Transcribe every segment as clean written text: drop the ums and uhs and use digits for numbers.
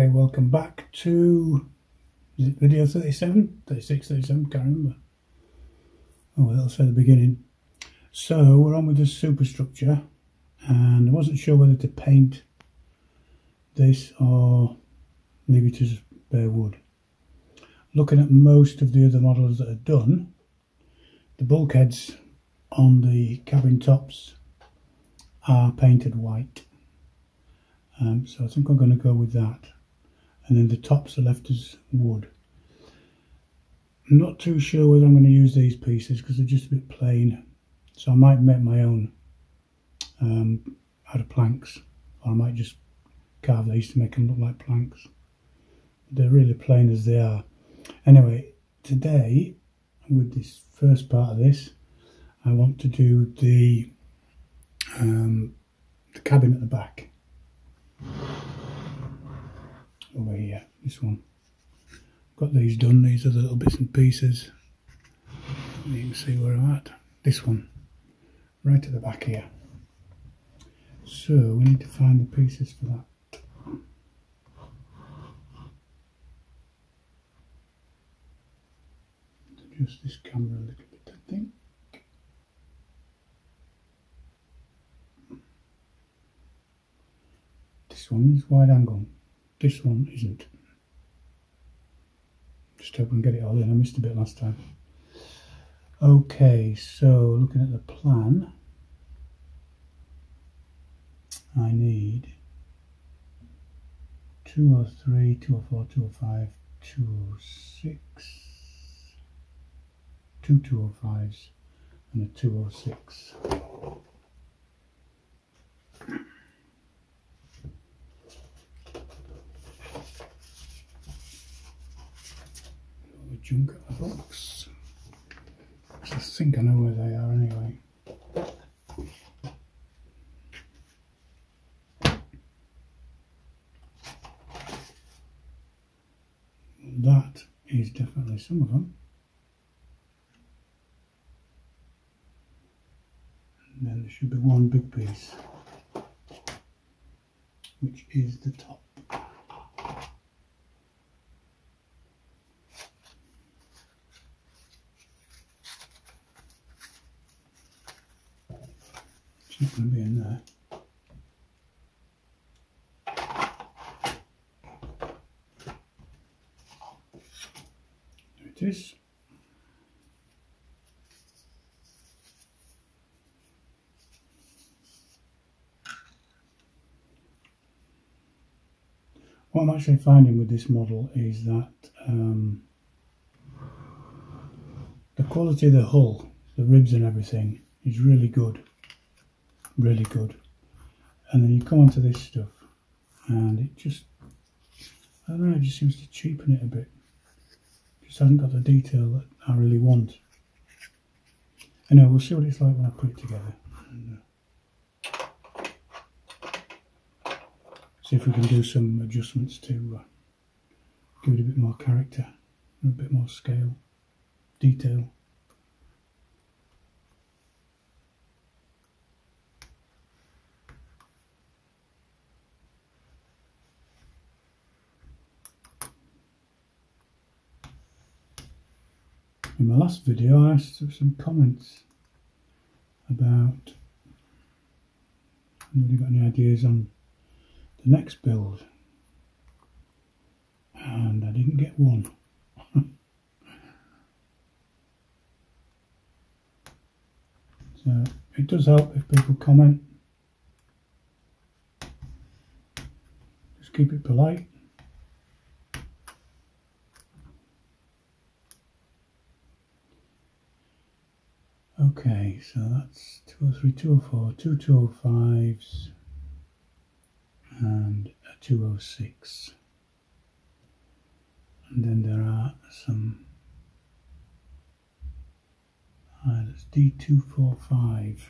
Okay, welcome back to, is it video 37? 36, 37, can't remember. Oh, that'll say the beginning. So we're on with the superstructure, and I wasn't sure whether to paint this or leave it as bare wood. Looking at most of the other models that are done, the bulkheads on the cabin tops are painted white. So I think I'm going to go with that. And then the tops are left as wood. I'm not too sure whether I'm going to use these pieces because they're just a bit plain. So I might make my own out of planks. Or I might just carve these to make them look like planks. They're really plain as they are. Anyway, today, with this first part of this, I want to do the cabin at the back. Over here, this one. Got these done, these are the little bits and pieces. You can see where I'm at. This one, right at the back here. So we need to find the pieces for that. Adjust this camera a little bit, I think. This one is wide angle. This one isn't. Just hope we can get it all in. I missed a bit last time. Okay, so looking at the plan, I need 203, 204, 205, 206, two 205s and a 206. Junk at the box. I think I know where they are anyway. That is definitely some of them. And then there should be one big piece, which is the top. It's not going to be in there. There it is. What I'm actually finding with this model is that the quality of the hull, the ribs and everything, is really good. Really good. And then you come onto this stuff and it just, I don't know, it just seems to cheapen it a bit. It just hasn't got the detail that I really want. Anyway, we'll see what it's like when I put it together. And, see if we can do some adjustments to give it a bit more character and a bit more scale, detail. In my last video I asked for some comments about whether you got any ideas on the next build, and I didn't get one. So it does help if people comment. Just keep it polite. Okay, so that's 203, 204, two 205s and a 206. And then there are some, that's D245,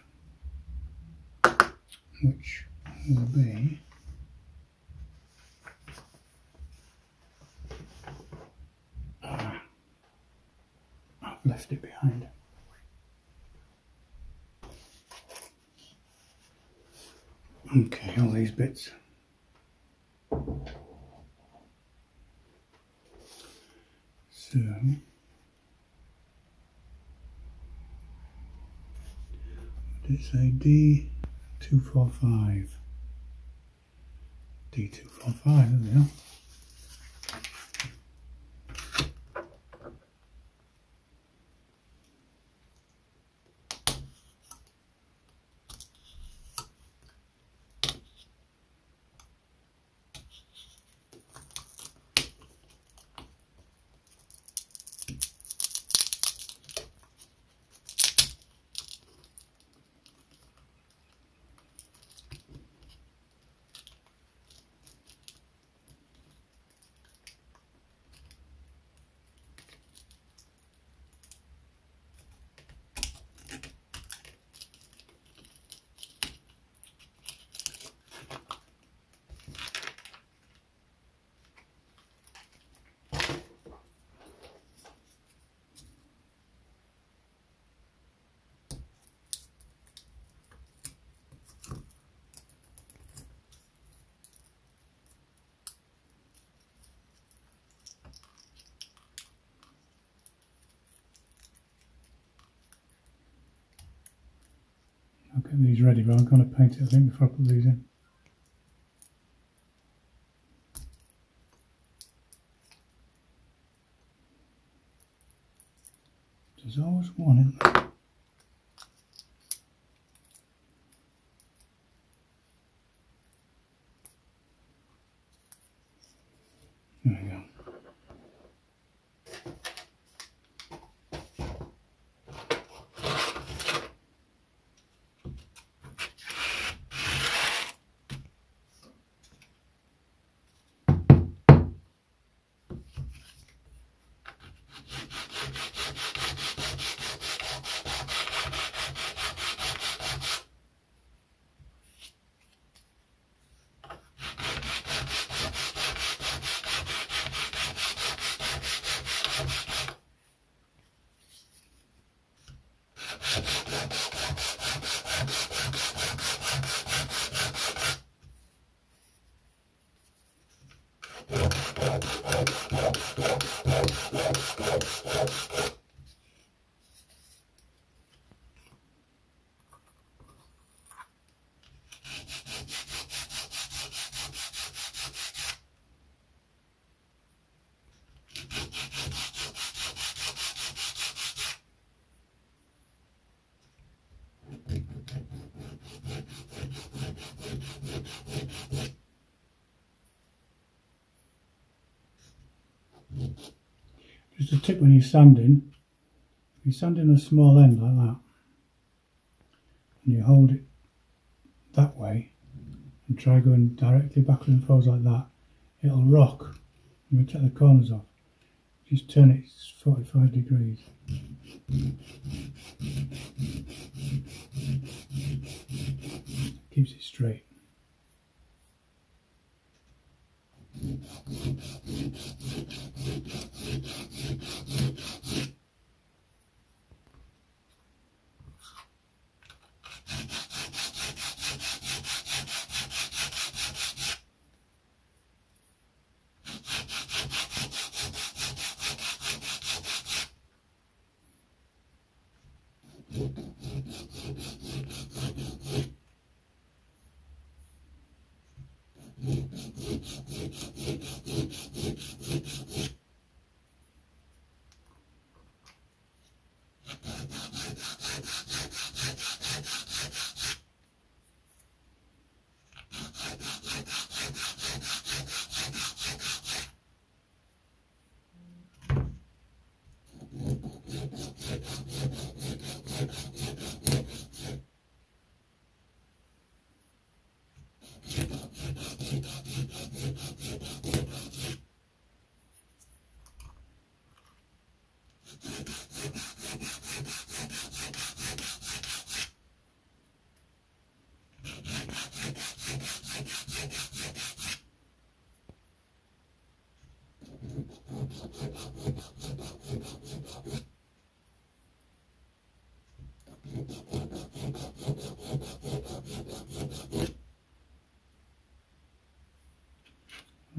which will be I've left it behind. Okay, all these bits. do, it's a D245. D245, there we are. I'll get these ready, but I'm going to paint it, I think, before I put these in. There's always one, isn't there? There we go. Just a tip when you're sanding, if you're sanding a small end like that, and you hold it that way, and try going directly backwards and forwards like that, it'll rock. You can take the corners off. Just turn it 45 degrees. Keeps it straight.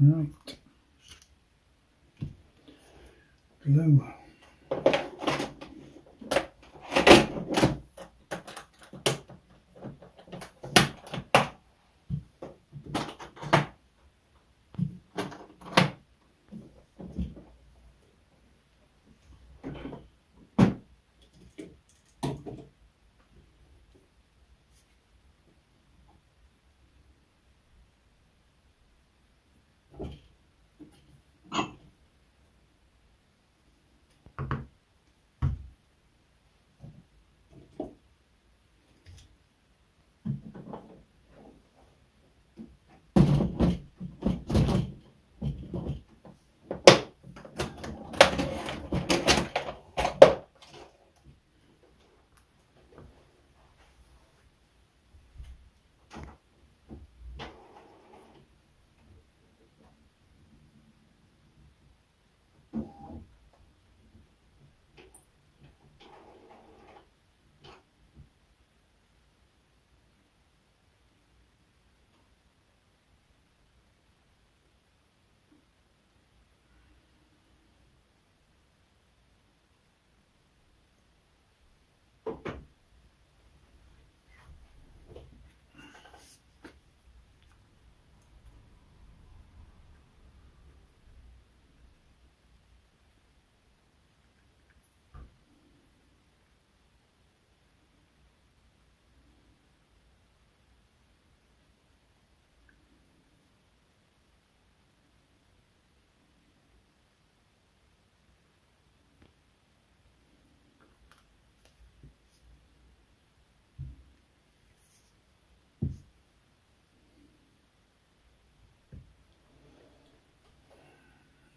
Right. glue.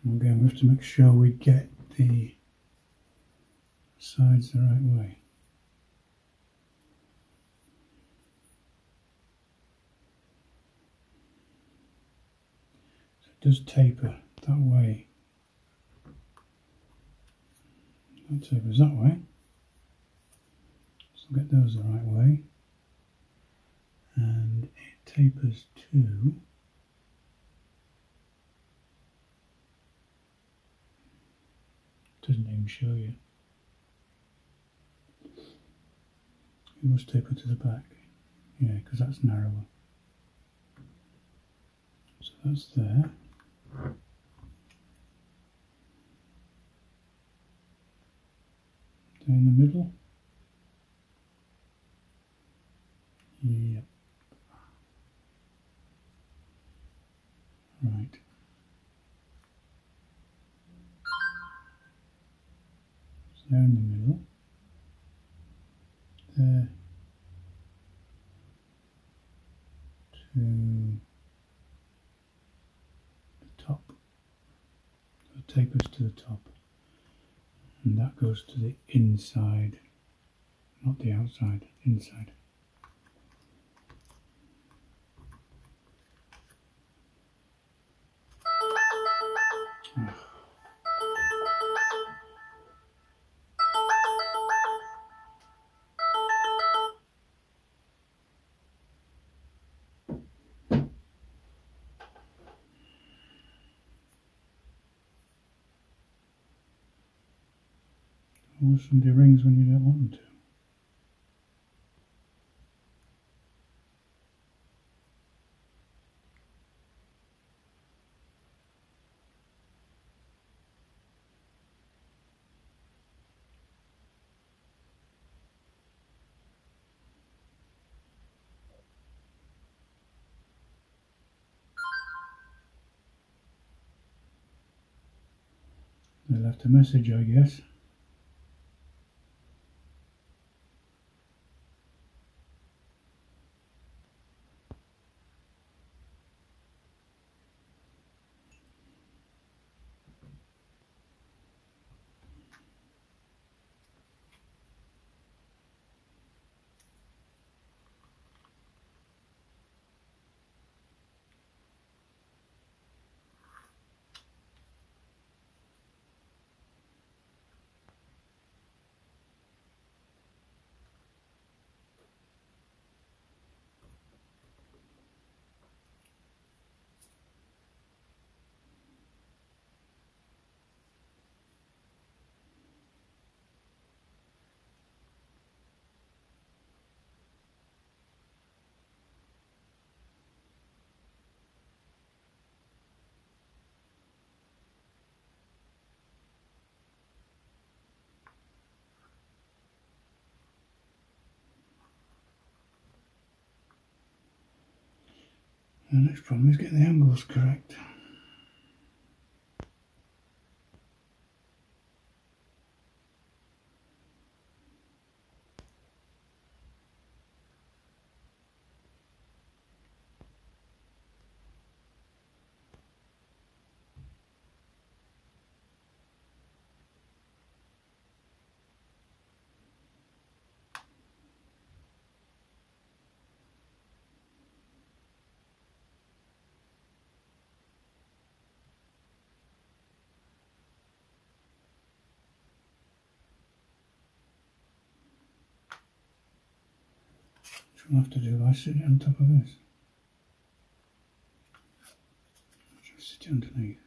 Again, we have to make sure we get the sides the right way. So it does taper that way. That tapers that way. So get those the right way. And it tapers to doesn't even show you. You must taper to the back. Yeah, because that's narrower. So that's there. Down the middle. Yep. Right. So there in the middle. There. To the top. So it tapers to the top. And that goes to the inside. Not the outside, inside. Or somebody rings when you don't want them to. They left a message, I guess. The next problem is getting the angles correct. What I'll have to do, I sit it on top of this. Just sit it underneath.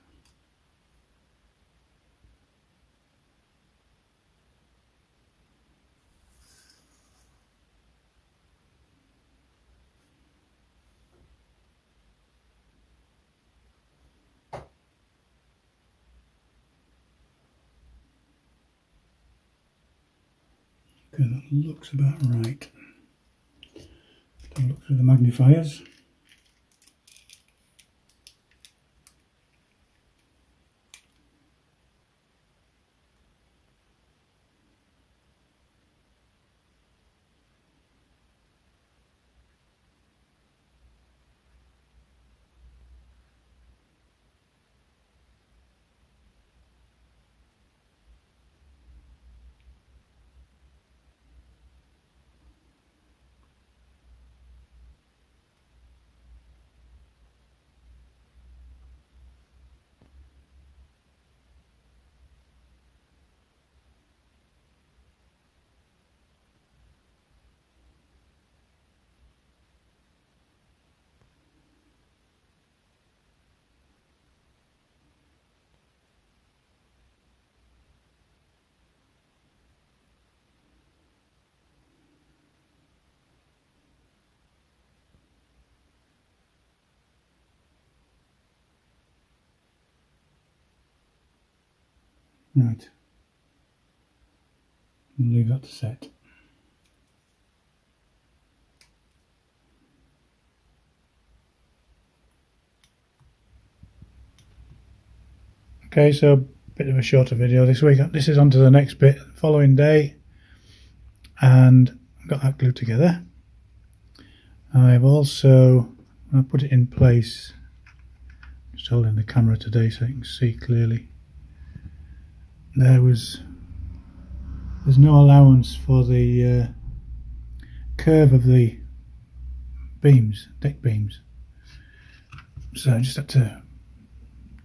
Okay, that looks about right. I'll look through the magnifiers. Right, and leave that to set. Okay, so a bit of a shorter video this week. This is on to the next bit, the following day, and I've got that glued together. I've also, I put it in place, just holding the camera today so you can see clearly. There's no allowance for the curve of the beams, deck beams, so I just had to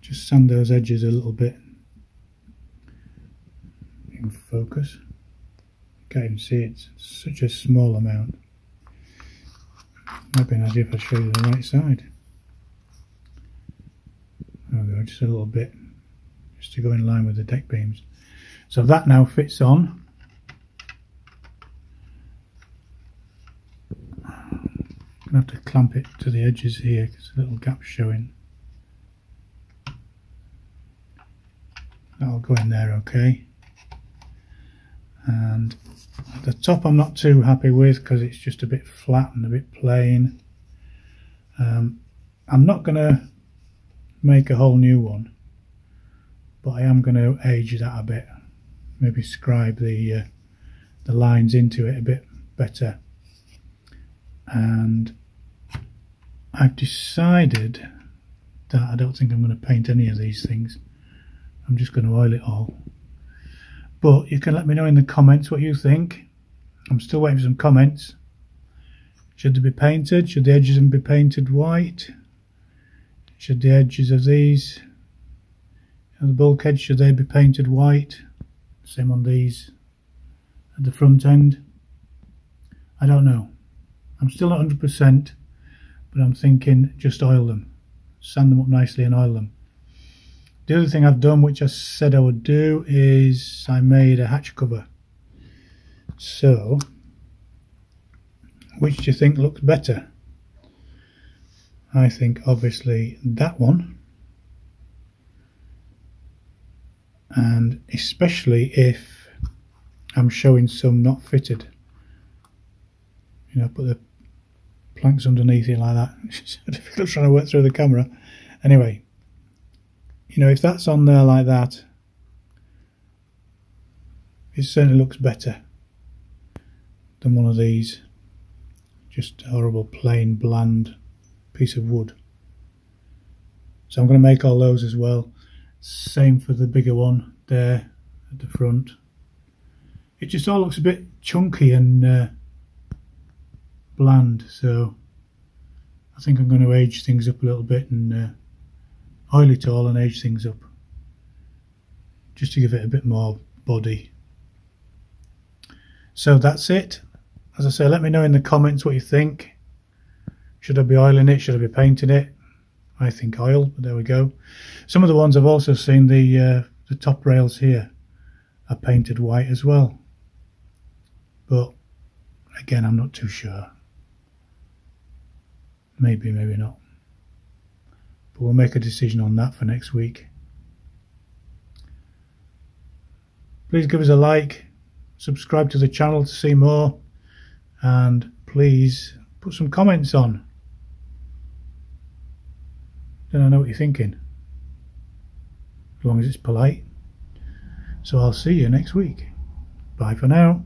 just sand those edges a little bit. In focus, you can't even see it's such a small amount. Might be an idea if I show you the right side. There we go, just a little bit, just to go in line with the deck beams. So that now fits on. I'm going to have to clamp it to the edges here because a little gap's showing. That'll go in there okay. And at the top I'm not too happy with because it's just a bit flat and a bit plain. I'm not going to make a whole new one, but I am going to age that a bit, maybe scribe the lines into it a bit better. And I've decided that I don't think I'm going to paint any of these things. I'm just going to oil it all. But you can let me know in the comments what you think. I'm still waiting for some comments. Should they be painted? Should the edges of them be painted white? Should the edges of these, the bulkhead, should they be painted white? Same on these at the front end. I don't know. I'm still not 100%, but I'm thinking just oil them. Sand them up nicely and oil them. The other thing I've done, which I said I would do, is I made a hatch cover. So, which do you think looks better? I think obviously that one, and especially if I'm showing some not fitted. You know, put the planks underneath it like that. It's so difficult trying to work through the camera. Anyway, you know, if that's on there like that, it certainly looks better than one of these. Just a horrible, plain, bland piece of wood. So I'm going to make all those as well. Same for the bigger one there at the front. It just all looks a bit chunky and bland, so I think I'm going to age things up a little bit and oil it all and age things up just to give it a bit more body. So that's it. As I say, let me know in the comments what you think. Should I be oiling it? Should I be painting it? I think oil, but there we go. Some of the ones I've also seen, the top rails here are painted white as well, but again, I'm not too sure. Maybe, maybe not. But we'll make a decision on that for next week. Please give us a like, subscribe to the channel to see more, and please put some comments on. Then I know what you're thinking, as long as it's polite. So I'll see you next week. Bye for now.